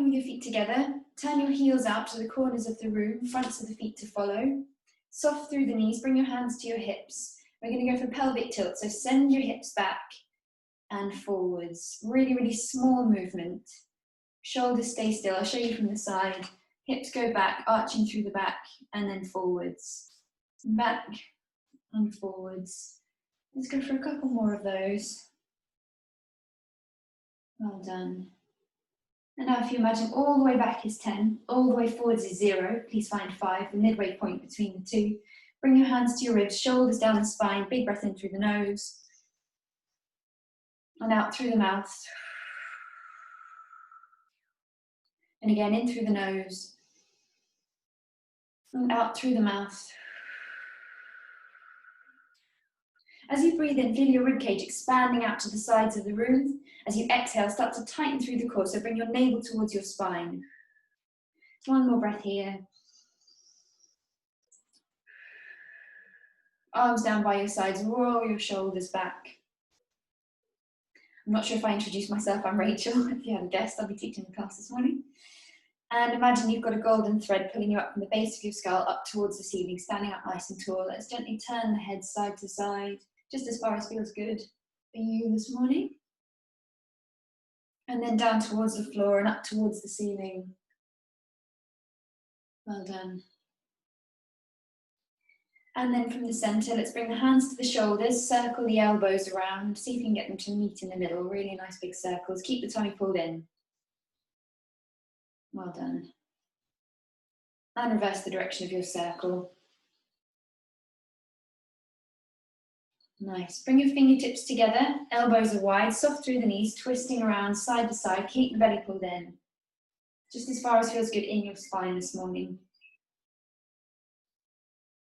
Coming with your feet together, turn your heels out to the corners of the room, fronts of the feet to follow. Soft through the knees, bring your hands to your hips. We're going to go for pelvic tilt, so send your hips back and forwards. Really, really small movement. Shoulders stay still, I'll show you from the side. Hips go back, arching through the back, and then forwards. Back and forwards. Let's go for a couple more of those. Well done. And now if you imagine all the way back is 10, all the way forwards is 0, please find 5, the midway point between the two. Bring your hands to your ribs, shoulders down the spine, big breath in through the nose. And out through the mouth. And again, in through the nose. And out through the mouth. As you breathe in, feel your ribcage expanding out to the sides of the room. As you exhale, start to tighten through the core, so bring your navel towards your spine. One more breath here. Arms down by your sides, roll your shoulders back. I'm not sure if I introduced myself, I'm Rachel. If you haven't guessed, I'll be teaching the class this morning. And imagine you've got a golden thread pulling you up from the base of your skull up towards the ceiling, standing up nice and tall. Let's gently turn the head side to side, just as far as feels good for you this morning. And then down towards the floor and up towards the ceiling. Well done. And then from the center, let's bring the hands to the shoulders, circle the elbows around, see if you can get them to meet in the middle, really nice big circles. Keep the tummy pulled in. Well done. And reverse the direction of your circle. Nice. Bring your fingertips together, elbows are wide, soft through the knees, twisting around side to side. Keep the belly pulled in. Just as far as feels good in your spine this morning.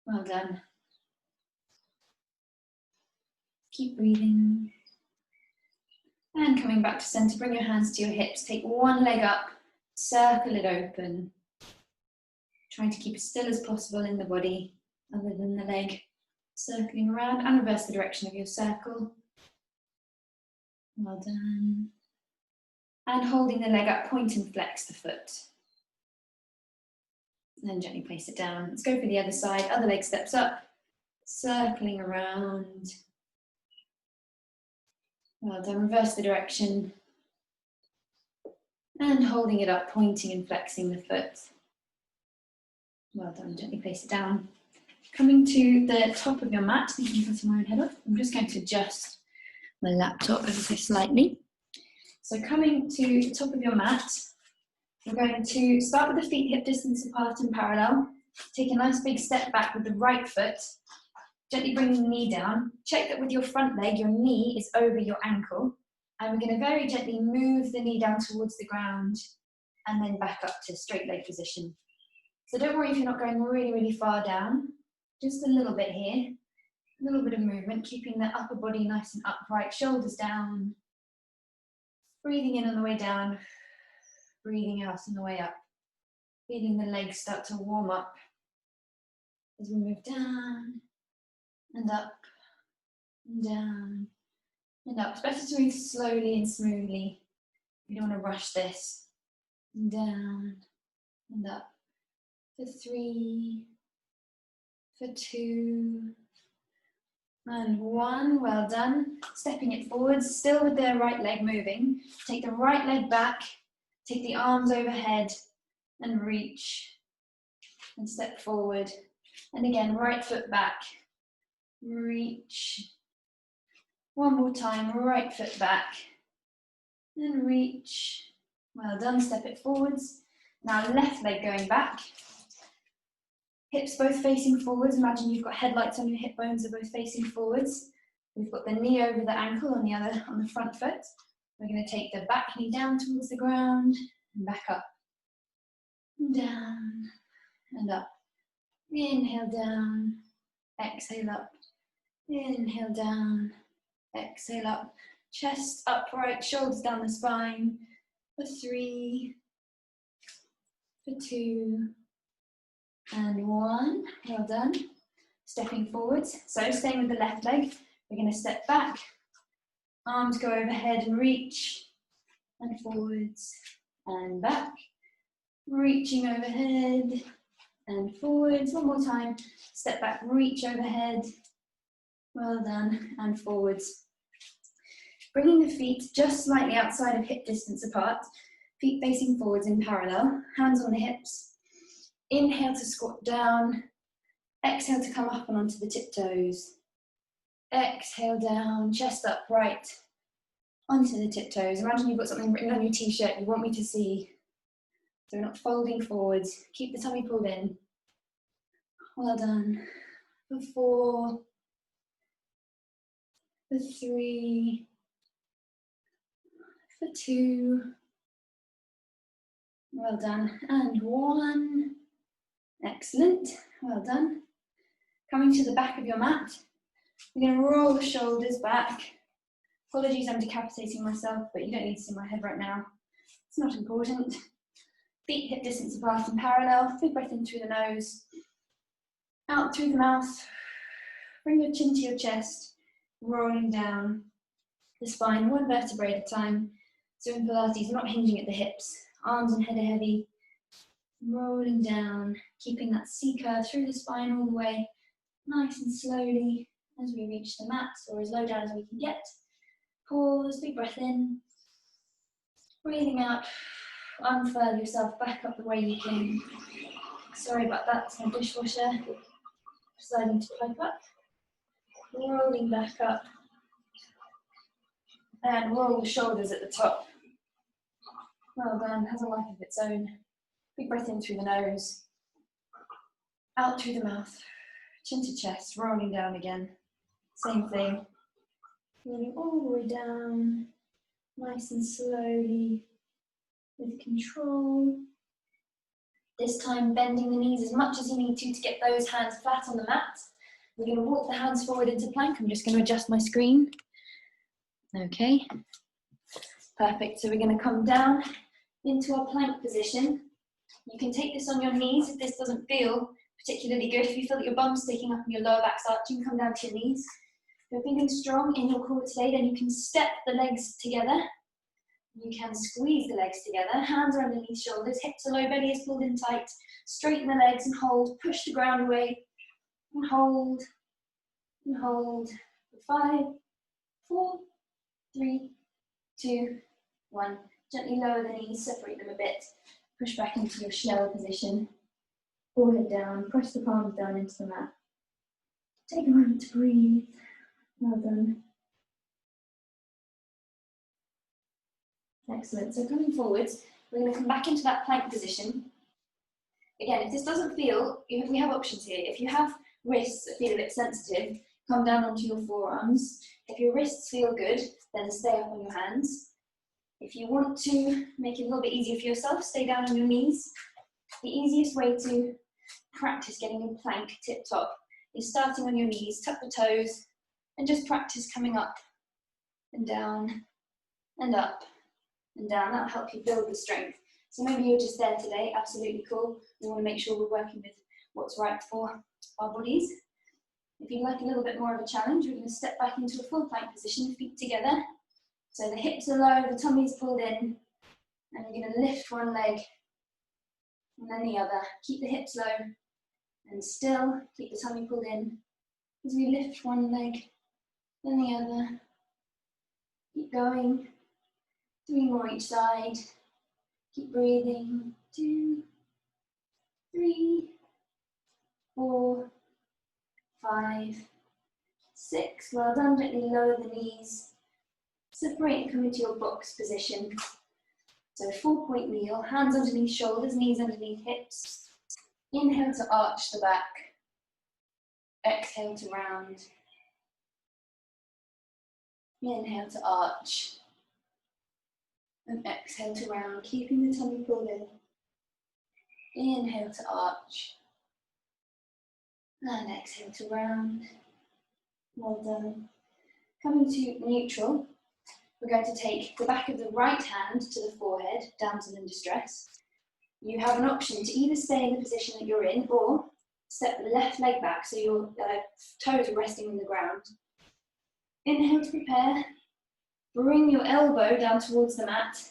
Well done. Keep breathing. And coming back to center, bring your hands to your hips. Take one leg up, circle it open. Trying to keep as still as possible in the body, other than the leg. Circling around and reverse the direction of your circle. Well done. And holding the leg up, point and flex the foot. And then gently place it down. Let's go for the other side. Other leg steps up, circling around. Well done. Reverse the direction. And holding it up, pointing and flexing the foot. Well done. Gently place it down. Coming to the top of your mat, thinking of cutting my own head off, I'm just going to adjust my laptop ever so slightly. So coming to the top of your mat, we're going to start with the feet hip distance apart and parallel. Take a nice big step back with the right foot, gently bringing the knee down. Check that with your front leg, your knee is over your ankle. And we're going to very gently move the knee down towards the ground and then back up to straight leg position. So don't worry if you're not going really, really far down. Just a little bit here, a little bit of movement, keeping the upper body nice and upright, shoulders down. Breathing in on the way down, breathing out on the way up. Feeling the legs start to warm up as we move down and up and down and up. It's better to move slowly and smoothly. You don't want to rush this. And down and up for 3, for 2, and 1, well done. Stepping it forwards, still with the right leg moving. Take the right leg back, take the arms overhead and reach and step forward. And again, right foot back, reach. One more time, right foot back and reach. Well done, step it forwards. Now left leg going back. Hips both facing forwards. Imagine you've got headlights on your hip bones are both facing forwards. We've got the knee over the ankle on the front foot. We're going to take the back knee down towards the ground and back up. And down and up. Inhale down, exhale up. Inhale down, exhale up. Chest upright, shoulders down the spine. For 3, for 2, and 1, well done. Stepping forwards, so staying with the left leg, we're going to step back, arms go overhead and reach, and forwards, and back. Reaching overhead and forwards. One more time. Step back, reach overhead. Well done, and forwards. Bringing the feet just slightly outside of hip distance apart. Feet facing forwards in parallel. Hands on the hips. Inhale to squat down. Exhale to come up and onto the tiptoes. Exhale down, chest upright, onto the tiptoes. Imagine you've got something written on your t-shirt you want me to see. So we're not folding forwards. Keep the tummy pulled in. Well done. For 4, for 3, for 2. Well done. And 1. Excellent. Well done. Coming to the back of your mat. We're going to roll the shoulders back. Apologies, I'm decapitating myself, but you don't need to see my head right now. It's not important. Feet hip distance apart in parallel. Big breath in through the nose. Out through the mouth. Bring your chin to your chest. Rolling down the spine, one vertebrae at a time. So in Pilates, we're not hinging at the hips. Arms and head are heavy. Rolling down, keeping that C curve through the spine all the way. Nice and slowly as we reach the mat, or as low down as we can get. Pause, big breath in. Breathing out, unfurl yourself back up the way you can. Sorry about that, it's my dishwasher. Deciding to pipe up. Rolling back up. And roll the shoulders at the top. Well done, has a life of its own. Big breath in through the nose. Out through the mouth. Chin to chest, rolling down again. Same thing. Rolling all the way down. Nice and slowly. With control. This time bending the knees as much as you need to get those hands flat on the mat. We're going to walk the hands forward into plank. I'm just going to adjust my screen. Okay. Perfect. So we're going to come down into our plank position. You can take this on your knees if this doesn't feel particularly good. If you feel that your bum's sticking up and your lower back's arching, you can come down to your knees. If you're feeling strong in your core today, then you can step the legs together. You can squeeze the legs together. Hands are underneath shoulders, hips are low, belly is pulled in tight. Straighten the legs and hold. Push the ground away and hold. And hold. 5, 4, 3, 2, 1. Gently lower the knees, separate them a bit. Push back into your shell position. Forehead down, press the palms down into the mat. Take a moment to breathe. Well done. Excellent. So coming forwards, we're going to come back into that plank position. Again, if this doesn't feel, we have options here. If you have wrists that feel a bit sensitive, come down onto your forearms. If your wrists feel good, then stay up on your hands. If you want to make it a little bit easier for yourself, stay down on your knees. The easiest way to practice getting in plank tip top is starting on your knees, tuck the toes, and just practice coming up and down and up and down. That'll help you build the strength. So maybe you're just there today, absolutely cool. We want to make sure we're working with what's right for our bodies. If you'd like a little bit more of a challenge, we're going to step back into a full plank position, feet together. So the hips are low, the tummy's pulled in, and you're going to lift one leg and then the other. Keep the hips low and still keep the tummy pulled in as we lift one leg, then the other. Keep going. 3 more each side. Keep breathing. 2, 3, 4, 5, 6. Well done. Gently lower the knees. Separate and come into your box position. So 4-point kneel, hands underneath shoulders, knees underneath hips. Inhale to arch the back. Exhale to round. Inhale to arch. And exhale to round, keeping the tummy pulled in. Inhale to arch. And exhale to round. Well done. Coming to neutral. We're going to take the back of the right hand to the forehead, damsel in distress. You have an option to either stay in the position that you're in or step the left leg back so your toes are resting on the ground. Inhale to prepare. Bring your elbow down towards the mat.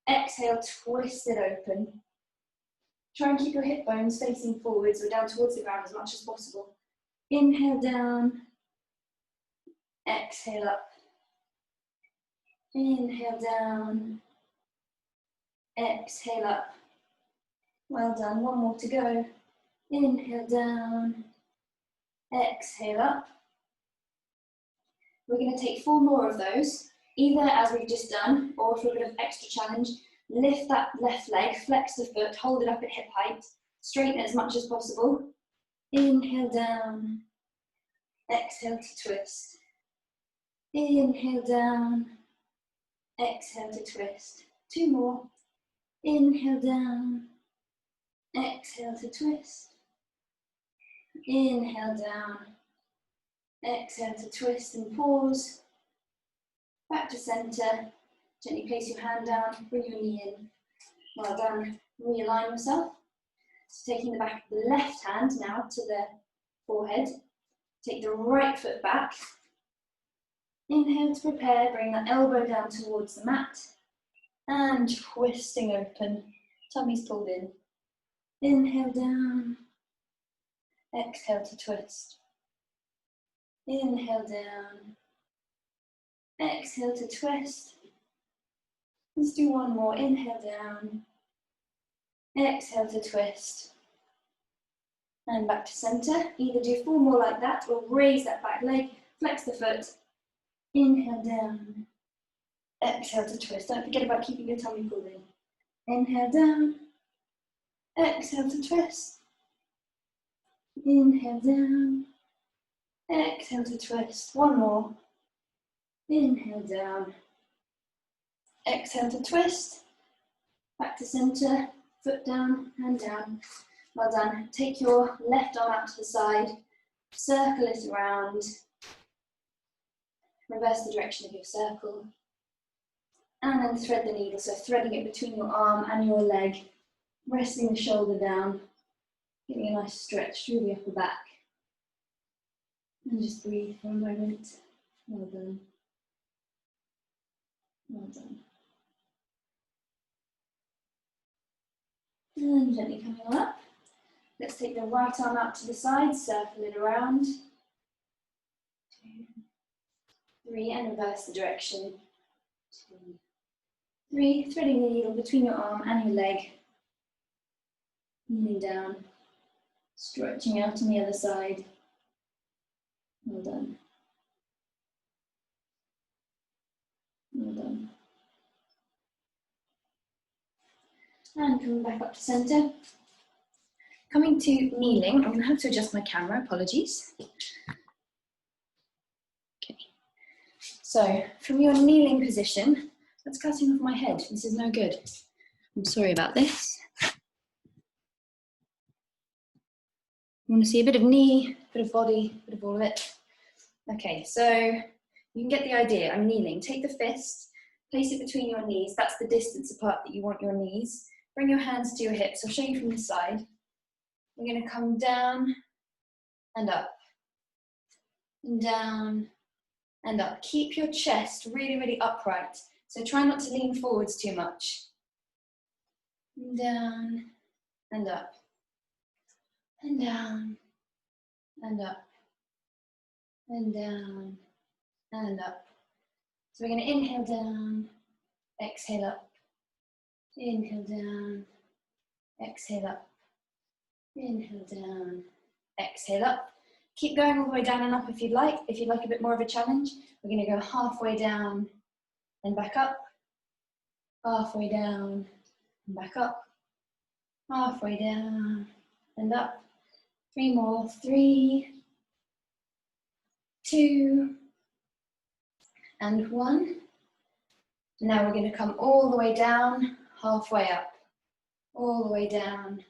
Exhale, twist it open. Try and keep your hip bones facing forwards or down towards the ground as much as possible. Inhale down, exhale up. Inhale down, exhale up. Well done, one more to go. Inhale down, exhale up. We're going to take 4 more of those, either as we've just done, or for a bit of extra challenge, lift that left leg, flex the foot, hold it up at hip height, straighten it as much as possible. Inhale down, exhale to twist. Inhale down, exhale to twist. 2 more. Inhale down, exhale to twist. Inhale down, exhale to twist and pause. Back to center. Gently place your hand down, bring your knee in. Well done. Realign yourself. So taking the back of the left hand now to the forehead. Take the right foot back. Inhale to prepare, bring that elbow down towards the mat. And twisting open. Tummy's pulled in. Inhale down. Exhale to twist. Inhale down. Exhale to twist. Let's do 1 more. Inhale down. Exhale to twist. And back to center. Either do 4 more like that or raise that back leg, flex the foot. Inhale down. Exhale to twist. Don't forget about keeping your tummy pulled in. Inhale down. Exhale to twist. Inhale down. Exhale to twist. 1 more. Inhale down. Exhale to twist. Back to center. Foot down, hand down. Well done. Take your left arm out to the side. Circle it around. Reverse the direction of your circle. And then thread the needle. So threading it between your arm and your leg. Resting the shoulder down. Giving a nice stretch through the upper back. And just breathe for a moment. Well done. Well done. And gently coming on up. Let's take the right arm out to the side, circle it around. 2, 3, and reverse the direction. 2, 3, threading the needle between your arm and your leg. Kneeling down, stretching out on the other side. Well done. Well done. And coming back up to center. Coming to kneeling, I'm going to have to adjust my camera, apologies. Okay. So, from your kneeling position, that's cutting off my head. This is no good. I'm sorry about this. You want to see a bit of knee, a bit of body, a bit of all of it. Okay, so you can get the idea. I'm kneeling. Take the fist, place it between your knees. That's the distance apart that you want your knees. Bring your hands to your hips. I'll show you from the side. We're going to come down and up, and down and up. Keep your chest really, really upright. So try not to lean forwards too much. And down and up, and down and up, and down and up. So we're going to inhale down, exhale up, inhale down, exhale up. Inhale down, exhale up. Keep going all the way down and up if you'd like. If you'd like a bit more of a challenge, we're going to go halfway down and back up. Halfway down and back up. Halfway down and up. 3 more. 3, 2, and 1. Now we're going to come all the way down, halfway up. All the way down,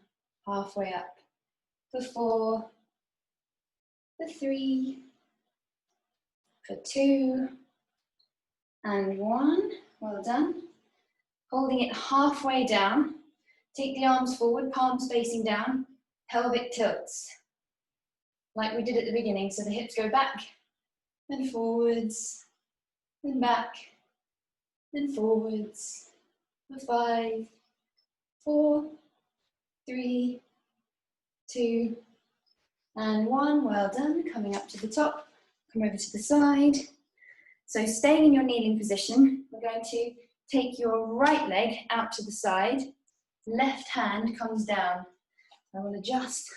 halfway up. For 4, for 3, for 2, and 1. Well done. Holding it halfway down. Take the arms forward, palms facing down, pelvic tilts. Like we did at the beginning, so the hips go back, and forwards, and back, and forwards, for 5, 4, 3, 2, and 1. Well done. Coming up to the top. Come over to the side. So staying in your kneeling position, we're going to take your right leg out to the side. Left hand comes down. I will adjust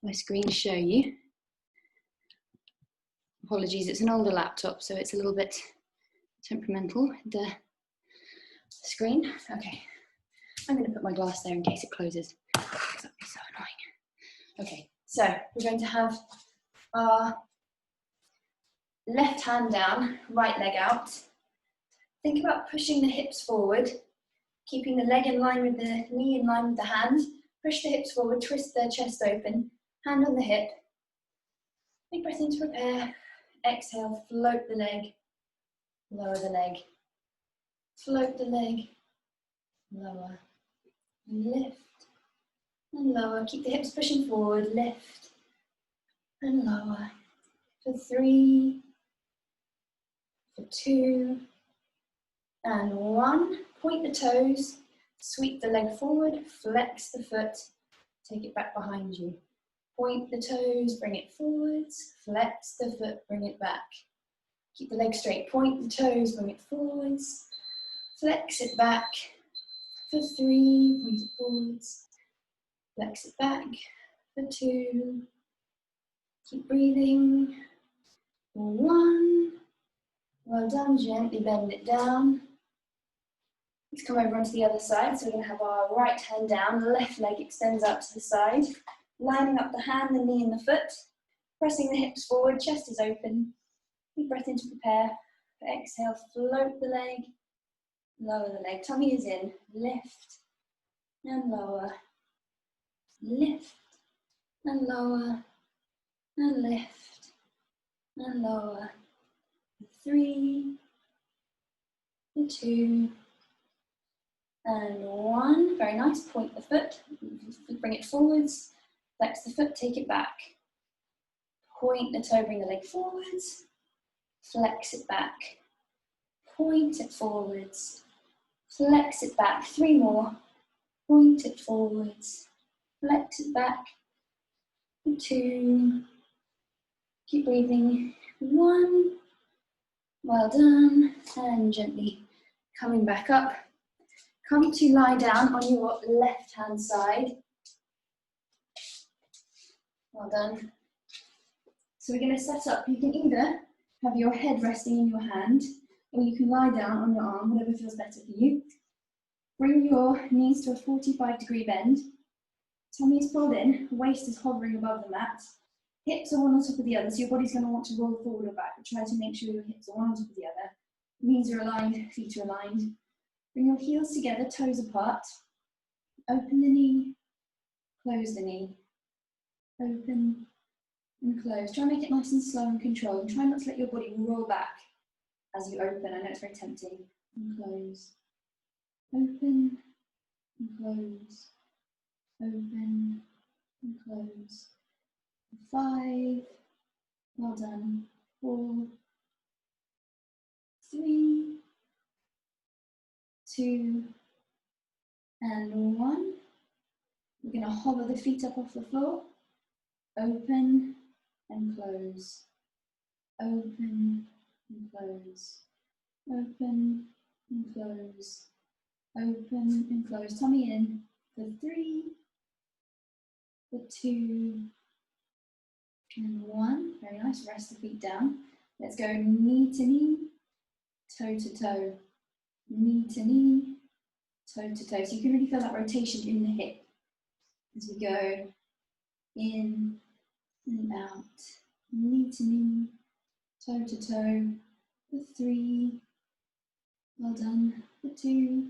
my screen to show you. Apologies, it's an older laptop, so it's a little bit temperamental, the screen. Okay, I'm going to put my glass there in case it closes. That'd be so annoying. Okay, so we're going to have our left hand down, right leg out. Think about pushing the hips forward, keeping the leg in line with the knee in line with the hand. Push the hips forward, twist the chest open, hand on the hip. Big breath in to prepare. Exhale, float the leg, lower the leg. Float the leg, lower, lift and lower. Keep the hips pushing forward, lift and lower. For 3, for 2, and 1. Point the toes, sweep the leg forward, flex the foot, take it back behind you. Point the toes, bring it forwards, flex the foot, bring it back. Keep the leg straight, point the toes, bring it forwards, flex it back. For 3, point it forwards, flex it back. For 2, keep breathing. For 1, well done, gently bend it down. Let's come over onto the other side. So we're going to have our right hand down, left leg extends out to the side, lining up the hand, the knee and the foot, pressing the hips forward, chest is open. Deep breath in to prepare. Exhale, float the leg, lower the leg, tummy is in, lift and lower, lift and lower, and lift and lower. 3, 2, and 1. Very nice. Point the foot, bring it forwards, flex the foot, take it back. Point the toe, bring the leg forwards, flex it back. Point it forwards, flex it back. 3 more. Point it forwards, flex it back. 2. Keep breathing. 1. Well done. And gently coming back up. Come to lie down on your left hand side. Well done. So we're going to set up. You can either have your head resting in your hand, or you can lie down on your arm, whatever feels better for you. Bring your knees to a 45-degree bend. Tummy is pulled in, waist is hovering above the mat. Hips are one on top of the other, so your body's going to want to roll forward or back, but try to make sure your hips are one on top of the other. Knees are aligned, feet are aligned. Bring your heels together, toes apart. Open the knee, close the knee. Open and close. Try and make it nice and slow and controlled. Try not to let your body roll back as you open. I know it's very tempting. And close. Open and close. Open and close. 5. Well done. 4. 3. 2. And 1. We're going to hover the feet up off the floor. Open and close. Open and close. Open and close. Open and close. Tummy in for 3, for 2, and 1. Very nice. Rest the feet down. Let's go knee to knee, toe to toe. Knee to knee, toe to toe. So you can really feel that rotation in the hip as we go in and out. Knee to knee, toe to toe. For 3. Well done. For 2.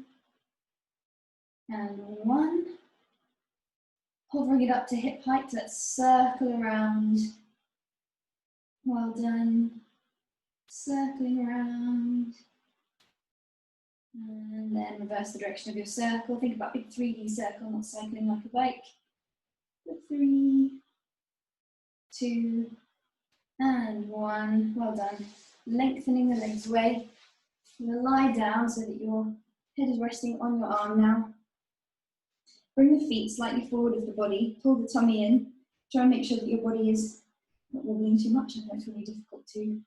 And 1. Hovering it up to hip height, let's circle around. Well done. Circling around. And then reverse the direction of your circle. Think about a big 3D circle, not cycling like a bike. For 3, 2, and 1. Well done. Lengthening the legs away. You're going to lie down so that your Head is resting on your arm now. Bring the feet slightly forward of the body, pull the tummy in. Try and make sure that your body is not wobbling too much. I know it's really difficult to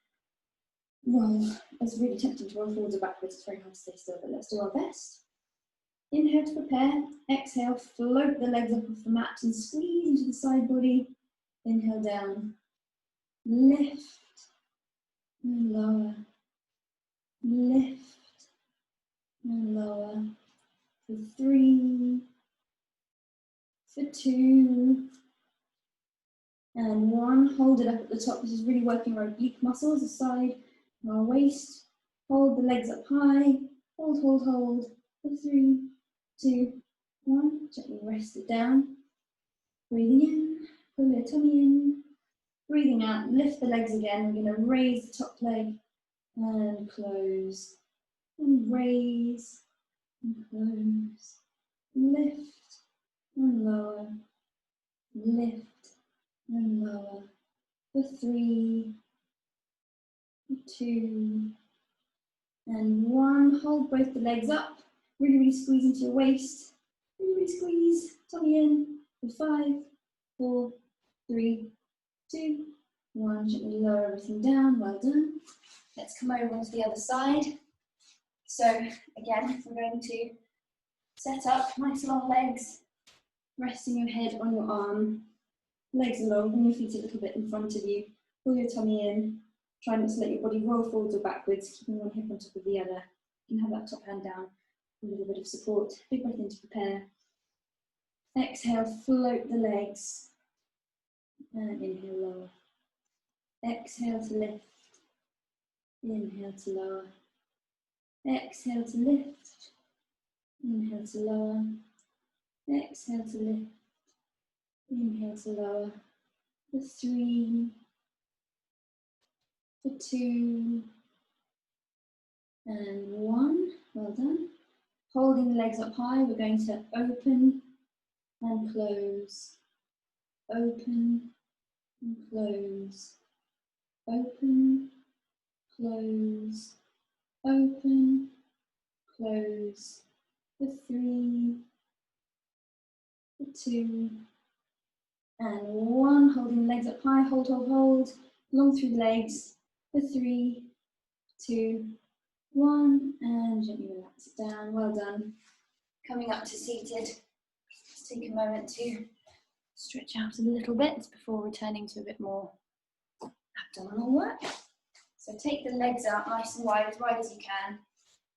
roll. It's really tempting to roll forwards or backwards. It's very hard to stay still, but let's do our best. Inhale to prepare. Exhale, float the legs up off the mat and squeeze into the side body. Inhale down. Lift and lower. Lift and lower. For 3, for 2, and 1. Hold it up at the top. This is really working our oblique muscles, the side and our waist. Hold the legs up high. Hold, hold, hold. For 3, 2, 1. Gently rest it down. Breathing in. Pull your tummy in. Breathing out. Lift the legs again. We're going to raise the top leg and close. And raise and close. Lift and lower. Lift and lower. For 3, 2, and 1. Hold both the legs up. Really, really squeeze into your waist. Really, really squeeze. Tummy in. For 5, 4, 3, 2, 1. Gently lower everything down. Well done. Let's come over onto the other side. So again, we're going to set up nice long legs, resting your head on your arm. Legs are long, bring your feet a little bit in front of you. Pull your tummy in. Try not to let your body roll forwards or backwards, keeping one hip on top of the other. You can have that top hand down, a little bit of support. Big breath in to prepare. Exhale, float the legs. And inhale, lower. Exhale to lift. Inhale to lower. Exhale to lift. Inhale to lower. Exhale to lift. Inhale to lower. For 3, for 2, and 1. Well done. Holding the legs up high, we're going to open and close. Open and close. Open, close. Open, close. For 3, for 2, and 1. Holding the legs up high, hold, hold, hold. Long through the legs. For 3, 2, 1, and gently relax it down. Well done. Coming up to seated. Just take a moment to stretch out a little bit before returning to a bit more abdominal work. So take the legs out nice and wide as you can.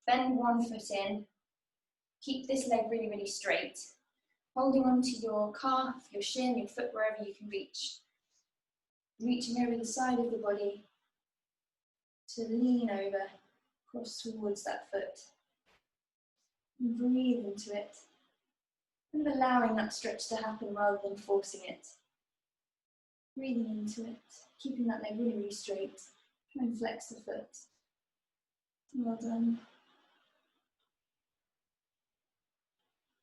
Bend one foot in. Keep this leg really, really straight. Holding onto your calf, your shin, your foot, wherever you can reach. Reaching over the side of the body to lean over, cross towards that foot. And breathe into it. And allowing that stretch to happen rather than forcing it. Breathing into it, keeping that leg really, really straight. Try and flex the foot. Well done.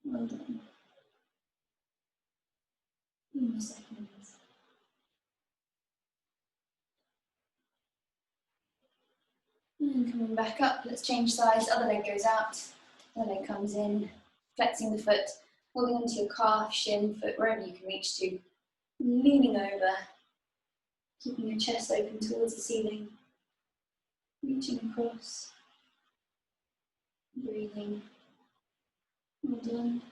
Well done. In a second. And coming back up, let's change sides. Other leg goes out, other leg comes in, flexing the foot, holding onto your calf, shin, foot, wherever you can reach to, leaning over, keeping your chest open towards the ceiling, reaching across, breathing. Well done.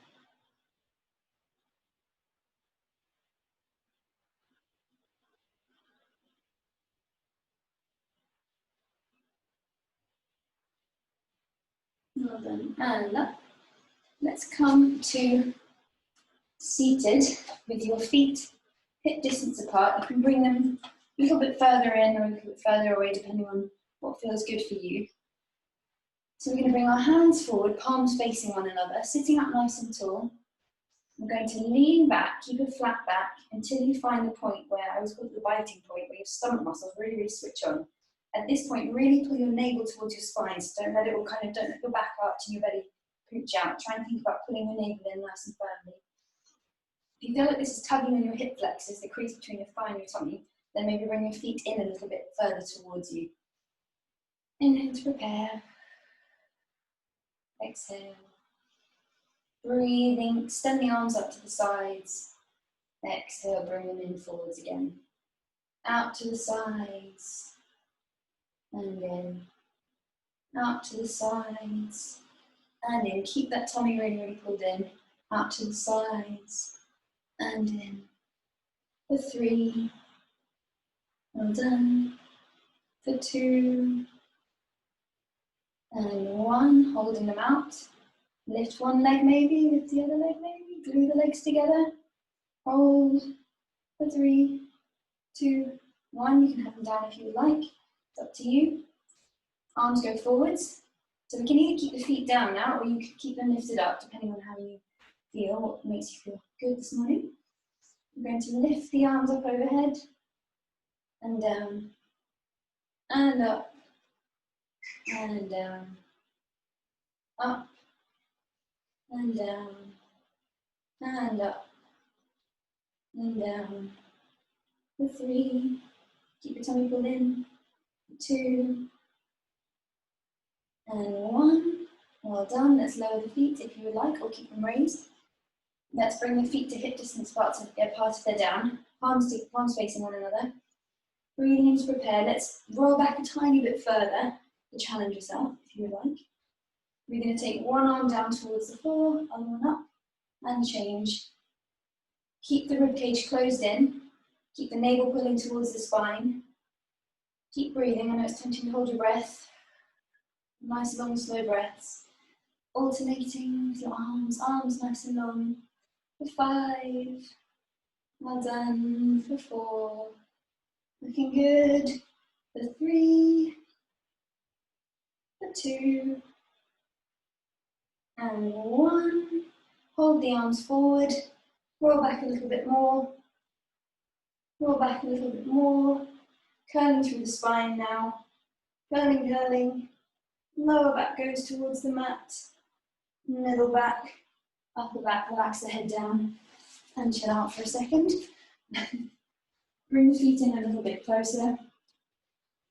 Well done. And up. Let's come to seated with your feet hip distance apart. You can bring them a little bit further in or a little bit further away depending on what feels good for you. So we're going to bring our hands forward, palms facing one another, sitting up nice and tall. We're going to lean back, keep a flat back until you find the point where I always call it the biting point, where your stomach muscles really, really switch on. At this point, really pull your navel towards your spine, so don't let your back arch and your belly pooch out. Try and think about pulling your navel in nice and firmly. If you feel like this is tugging on your hip flexors, the crease between your thigh and your tummy, then maybe bring your feet in a little bit further towards you. Inhale to prepare. exhale. Breathing, extend the arms up to the sides. Exhale, bring them in forwards again. Out to the sides. And in. Out to the sides. And in. Keep that tummy really, really pulled in. Out to the sides. And in. For 3. Well done. For 2. And 1. Holding them out. Lift one leg maybe, lift the other leg maybe. Glue the legs together. Hold. For 3, 2, 1. You can have them down if you would like. It's up to you. Arms go forwards. So we can either keep the feet down now, or you can keep them lifted up, depending on how you feel, what makes you feel good this morning. We're going to lift the arms up overhead, and down, and up, and down, up, and down, and up, and down. For 3, keep your tummy pulled in. 2, and 1. Well done. Let's lower the feet if you would like, or keep them raised. Let's bring the feet to hip distance apart if they're down. Palms facing one another. Breathing in to prepare. Let's roll back a tiny bit further to challenge yourself if you would like. We're going to take one arm down towards the floor, other one up, and change. Keep the ribcage closed in. Keep the navel pulling towards the spine. Keep breathing. I know it's tempting to hold your breath. Nice long slow breaths. Alternating with your arms nice and long. For 5. Well done. For 4. Looking good. For 3. For 2. And 1. Hold the arms forward. Roll back a little bit more. Roll back a little bit more. Curling through the spine now. Curling, curling. Lower back goes towards the mat. Middle back. Upper back. Relax the head down. And chill out for a second. Bring the feet in a little bit closer.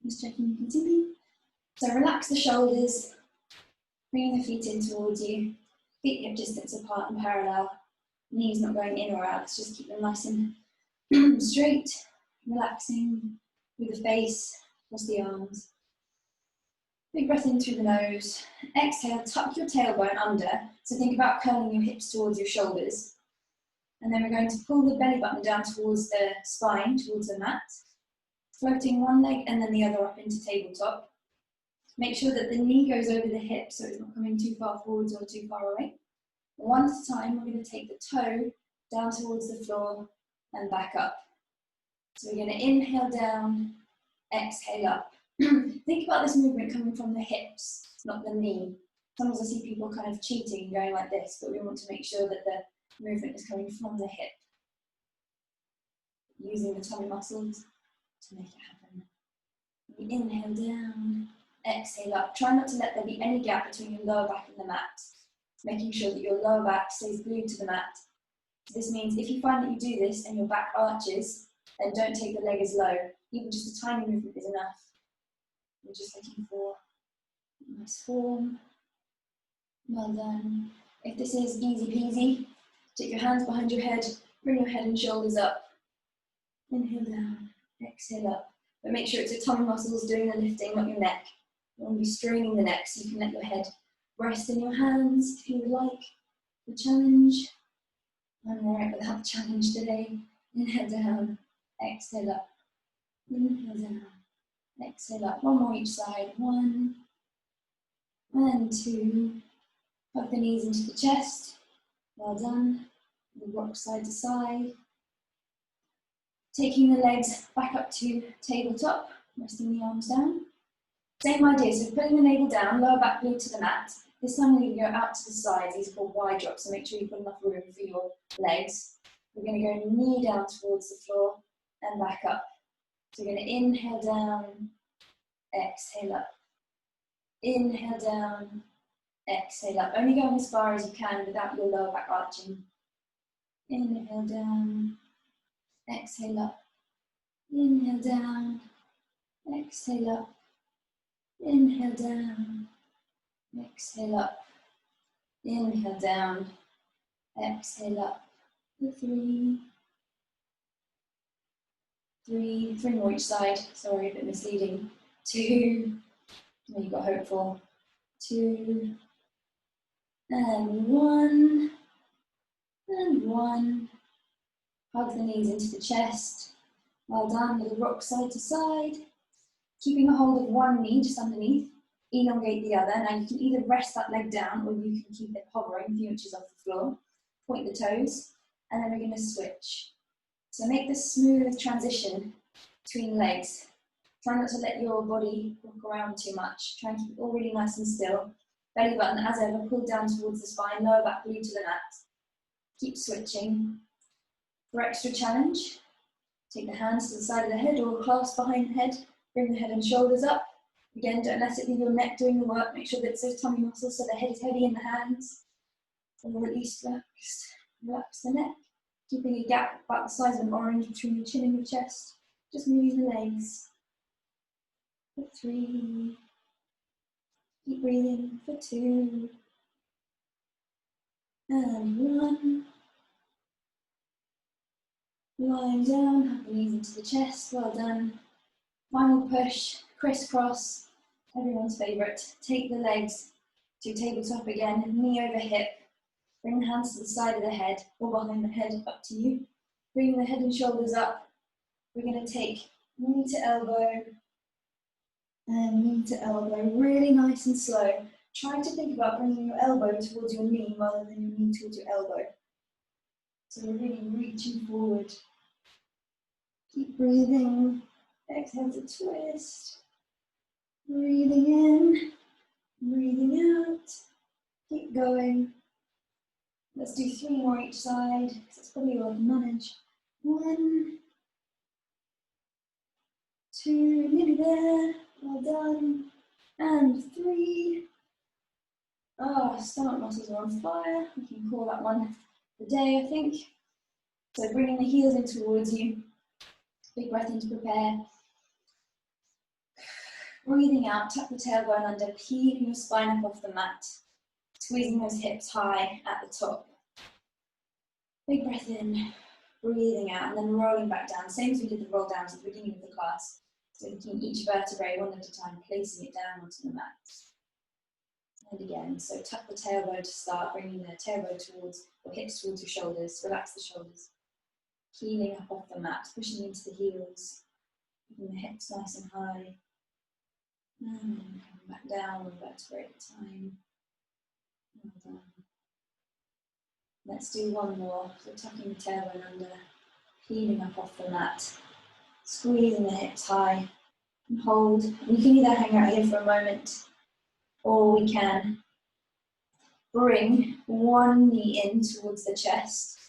Just checking you can see me. So relax the shoulders. Bring the feet in towards you. Feet hip distance apart and parallel. Knees not going in or out. Let's just keep them nice and straight. Relaxing through the face, across the arms. Big breath in through the nose. Exhale, tuck your tailbone under. So think about curling your hips towards your shoulders. And then we're going to pull the belly button down towards the spine, towards the mat. Floating one leg and then the other up into tabletop. Make sure that the knee goes over the hip so it's not coming too far forwards or too far away. One at a time, we're going to take the toe down towards the floor and back up. So we're going to inhale down, exhale up. Think about this movement coming from the hips, not the knee. Sometimes I see people kind of cheating, going like this, but we want to make sure that the movement is coming from the hip. Using the tummy muscles to make it happen. We inhale down, exhale up. Try not to let there be any gap between your lower back and the mat. Making sure that your lower back stays glued to the mat. So this means if you find that you do this and your back arches, then don't take the leg as low. Even just a tiny movement is enough. We're just looking for a nice form. Well done. If this is easy peasy, take your hands behind your head, bring your head and shoulders up. Inhale down, exhale up. But make sure it's your tummy muscles doing the lifting, not your neck. You want to be straining the neck so you can let your head rest in your hands if you would like. The challenge. I'm alright without the challenge today. Inhale down, exhale up. Inhale down, exhale up. One more each side. 1 and 2. Hug the knees into the chest. Well done. We rock side to side. Taking the legs back up to tabletop, resting the arms down. Same idea, so putting the navel down, lower back glued to the mat. This time we're going to go out to the sides. These are called wide drops, so make sure you've got enough room for your legs. We're going to go knee down towards the floor and back up. So we're going to inhale down, exhale up. Inhale down, exhale up. Only going as far as you can without your lower back arching. Inhale down, exhale up. Inhale down, exhale up. Inhale down, exhale up. Inhale down, exhale up for 3. 3 more each side. Sorry, a bit misleading. 2. There you got hopeful. 2. And 1. And 1. Hug the knees into the chest. Well done. Little rock side to side. Keeping a hold of one knee just underneath. Elongate the other. Now you can either rest that leg down or you can keep it hovering a few inches off the floor. Point the toes. And then we're going to switch. So make this smooth transition between legs. Try not to let your body rock around too much. Try and keep it all really nice and still. Belly button, as ever, pulled down towards the spine, lower back glued to the mat. Keep switching. For extra challenge, take the hands to the side of the head or clasp behind the head. Bring the head and shoulders up. Again, don't let it be your neck doing the work. Make sure that it's those tummy muscles so the head is heavy in the hands. Or at least relaxed. Relax the neck. Keeping a gap about the size of an orange between your chin and your chest. Just moving the legs. For 3. Keep breathing for 2. And 1. Lying down, hug the knees into the chest. Well done. Final push, crisscross. Everyone's favourite. Take the legs to tabletop again, knee over hip. Bring the hands to the side of the head or behind the head, up to you. Bring the head and shoulders up. We're going to take knee to elbow and knee to elbow, really nice and slow. Try to think about bringing your elbow towards your knee rather than your knee towards your elbow. So we're really reaching forward. Keep breathing. Exhale to twist. Breathing in, breathing out. Keep going. Let's do 3 more each side, because that's probably all I can manage. 1, 2, nearly there. Well done. And 3. Oh, stomach muscles are on fire. We can call that one the day, I think. So bringing the heels in towards you. Big breath in to prepare. Breathing out, tuck the tailbone under, keeping your spine up off the mat. Squeezing those hips high at the top. Big breath in, breathing out, and then rolling back down. Same as we did the roll downs at the beginning of the class. So lifting each vertebrae one at a time, placing it down onto the mat. And again, so tuck the tailbone to start, bringing the tailbone towards, or hips towards your shoulders. Relax the shoulders. Heeling up off the mat, pushing into the heels. Keeping the hips nice and high. And then coming back down, one vertebrae at a time. Well done. Let's do 1 more. So tucking the tailbone under, heeling up off the mat, squeezing the hips high, and hold. And you can either hang out here for a moment, or we can bring one knee in towards the chest,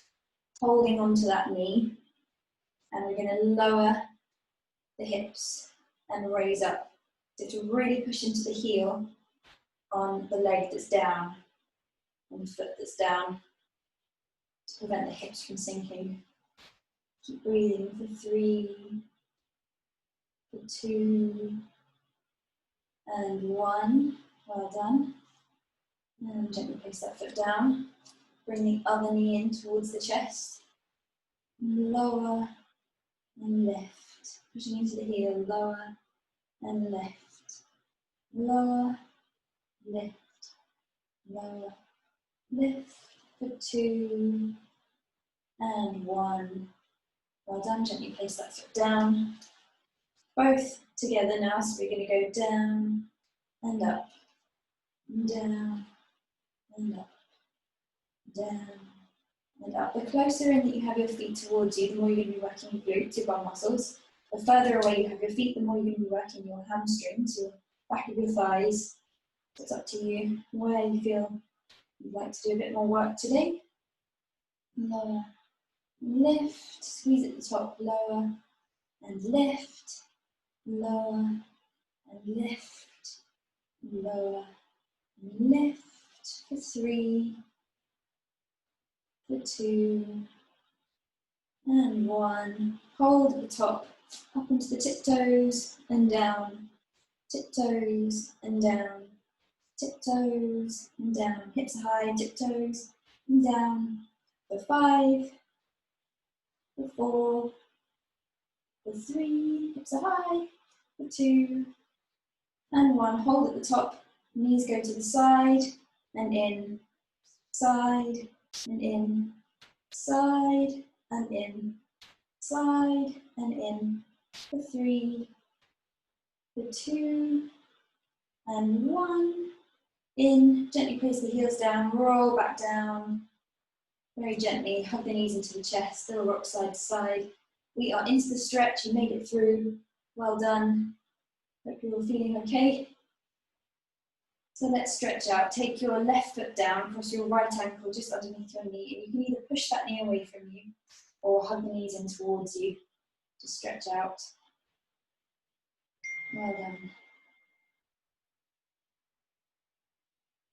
holding onto that knee, and we're going to lower the hips and raise up. So to really push into the heel on the leg that's down, on the foot that's down, to prevent the hips from sinking. Keep breathing for 3, for 2, and 1. Well done. And gently place that foot down. Bring the other knee in towards the chest. Lower and lift. Pushing into the heel, lower and lift. Lower, lift, lower, lift. For 2 and 1. Well done. Gently place that foot down. Both together now, so we're going to go down and up, and down and up, down and up. The closer in that you have your feet towards you, the more you're going to be working your glutes, your bum muscles. The further away you have your feet, the more you're going to be working your hamstrings, your back of your thighs. So it's up to you where you feel you'd like to do a bit more work today. Lower, lift, squeeze at the top, lower and lift, lower and lift, lower and lift. For 3, for 2, and 1. Hold at the top, up onto the tiptoes and down, tiptoes and down, tiptoes and down, hips are high, tiptoes and down, for 5, for 4, for 3, hips are high, for 2, and 1, hold at the top, knees go to the side and in, side and in, side and in, side and in, for 3, for 2, and 1, in, gently place the heels down, roll back down, very gently, hug the knees into the chest, still rock side to side. We are into the stretch, you made it through, well done. Hope you're all feeling okay. So let's stretch out, take your left foot down, cross your right ankle just underneath your knee, and you can either push that knee away from you, or hug the knees in towards you, to stretch out. Well done.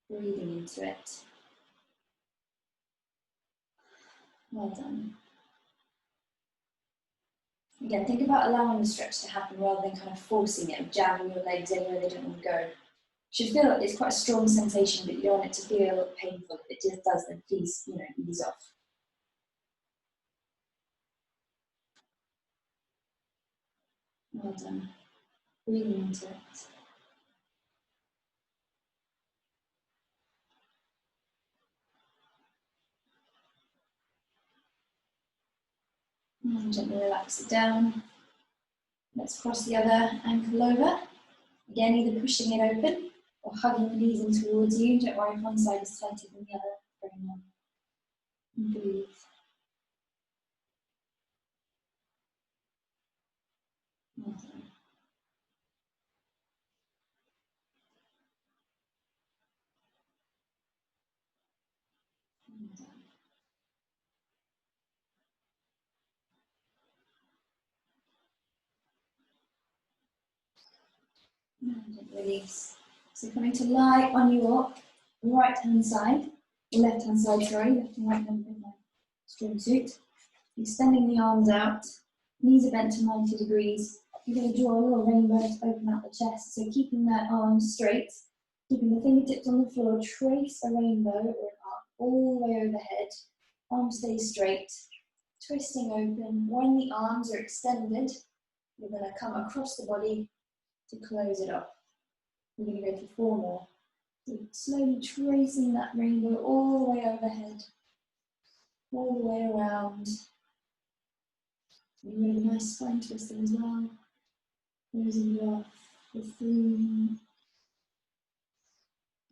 Breathing into it. Well done. Again, think about allowing the stretch to happen rather than kind of forcing it, jamming your legs anywhere they don't want to go. You should feel like it's quite a strong sensation, but you don't want it to feel painful. If it just does, then please, ease off. Well done. Breathing into it. And gently relax it down. Let's cross the other ankle over. Again, either pushing it open or hugging the knees in towards you. Don't worry if one side is tighter than the other. Very well. And breathe. Well done. Well done. And release. So coming to lie on your right hand side, left hand side, sorry, left and right hand in my strong suit. Extending the arms out, knees are bent to 90 degrees. You're going to draw a little rainbow to open out the chest. So keeping that arm straight, keeping the fingertips on the floor, trace a rainbow or an arc all the way overhead. Arm stays straight, twisting open. When the arms are extended, you're going to come across the body to close it off. We're going to go for 4 more. So slowly tracing that rainbow all the way overhead, all the way around. And really nice spine twister as well. Closing it off for 3.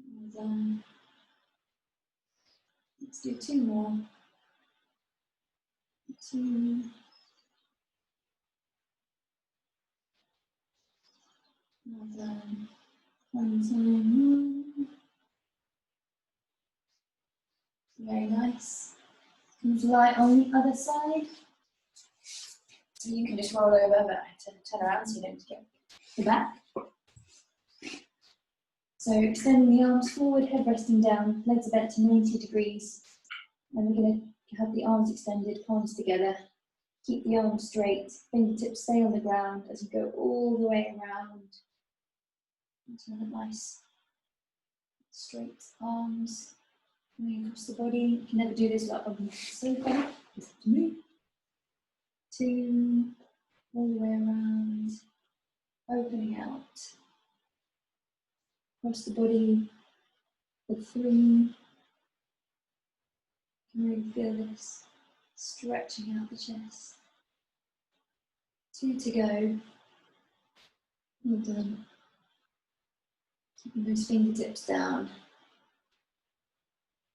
Well done. Let's do 2 more. 2. Well done. 1 time. Very nice. Come to lie on the other side. So you can just roll over, but I have to turn around so you don't get the back. So extending the arms forward, head resting down, legs are bent to 90 degrees. And we're going to have the arms extended, palms together. Keep the arms straight, fingertips stay on the ground as you go all the way around. Into a nice straight arms coming across the body. You can never do this like on the sofa. Just have to move. 2, all the way around, opening out. Across the body for 3. You can really feel this stretching out the chest. 2 to go. Well done. Keeping those fingertips down.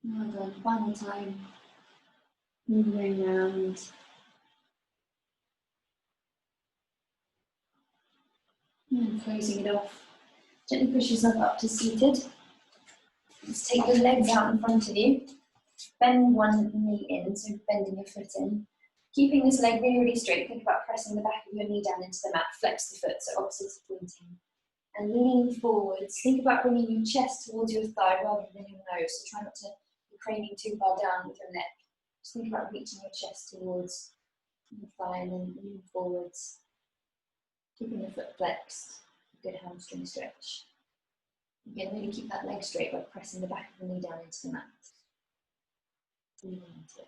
Well done. Final time. Moving around. And closing it off. Gently push yourself up to seated. Let's take your legs out in front of you. Bend one knee in, so bending your foot in. Keeping this leg really, really straight. Think about pressing the back of your knee down into the mat. Flex the foot, so opposites pointing. And lean forwards. Think about bringing your chest towards your thigh rather than your nose. So try not to be craning too far down with your neck. Just think about reaching your chest towards your thigh and then lean forwards. Keeping the foot flexed. Good hamstring stretch. Again, really keep that leg straight by pressing the back of the knee down into the mat. Lean into it.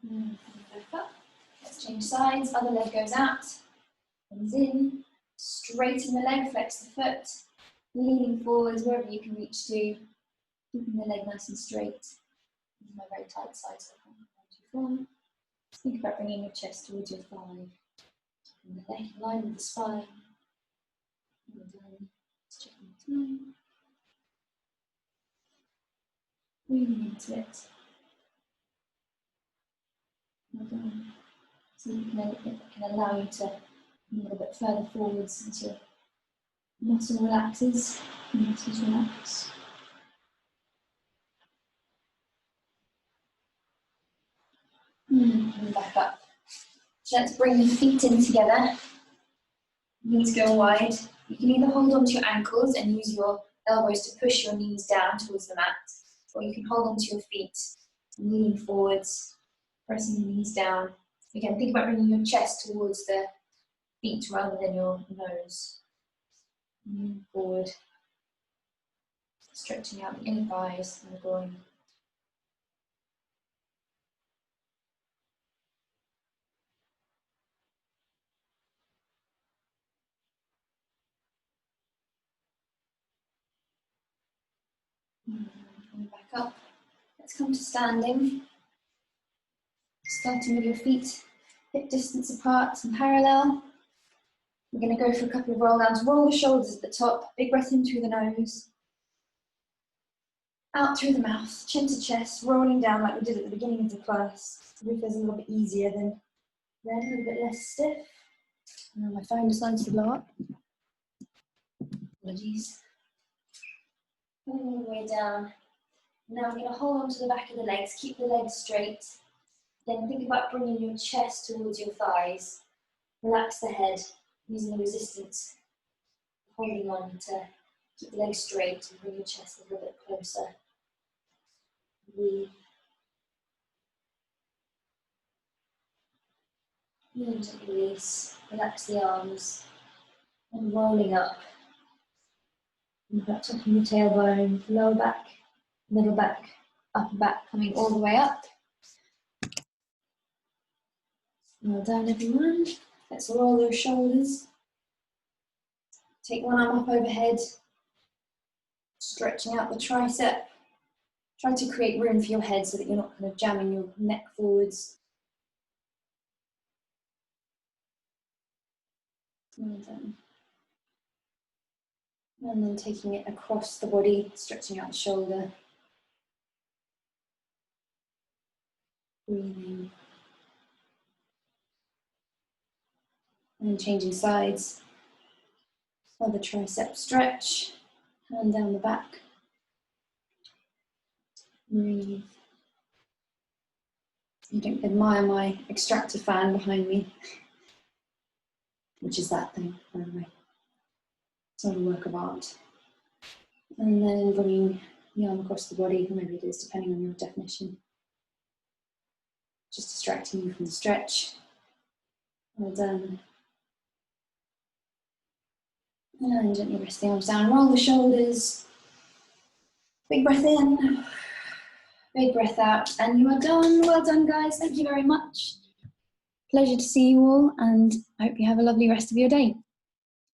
And back up. Let's change sides. Other leg goes out. Comes in. Straighten the leg, flex the foot. Leaning forwards wherever you can reach to. Keeping the leg nice and straight. This is my very tight side, so I can't go too far. Think about bringing your chest towards your thigh. And the neck in line with the spine. Well done. Let's check the time. Breathing into it. Well done. So it can allow you to move a little bit further forwards as your muscle relaxes. Muscles relax. And back up. Let's bring the feet in together. Knees go wide. You can either hold onto your ankles and use your elbows to push your knees down towards the mat, or you can hold onto your feet and lean forwards, pressing the knees down. Again, think about bringing your chest towards the feet rather than your nose. Lean forward, stretching out the inner thighs and the groin. And back up. Let's come to standing. Starting with your feet hip distance apart and parallel. We're going to go for a couple of roll downs. Roll the shoulders at the top. Big breath in through the nose. Out through the mouth, chin to chest, rolling down like we did at the beginning of the class. The roof is a little bit easier than then, a little bit less stiff. And my phone decides to blow up. Apologies. All the way down. Now we're going to hold on to the back of the legs, keep the legs straight. Then think about bringing your chest towards your thighs. Relax the head, using the resistance, holding on to keep the legs straight and bring your chest a little bit closer. Breathe. And gently release. Relax the arms. And rolling up. And back top of your tailbone, lower back, middle back, upper back, coming all the way up. Well done, everyone. Let's roll those shoulders. Take one arm up overhead, stretching out the tricep. Try to create room for your head so that you're not kind of jamming your neck forwards. Well done. And then taking it across the body, stretching out the shoulder. Breathing. And changing sides. Other tricep stretch. Hand down the back. Breathe. You don't admire my extractor fan behind me, which is that thing, by the way. It's not a work of art. And then bringing the arm across the body, or maybe it is, depending on your definition. Just distracting you from the stretch. Well done. And gently rest the arms down, roll the shoulders. Big breath in, big breath out, and you are done. Well done, guys. Thank you very much. Pleasure to see you all, and I hope you have a lovely rest of your day.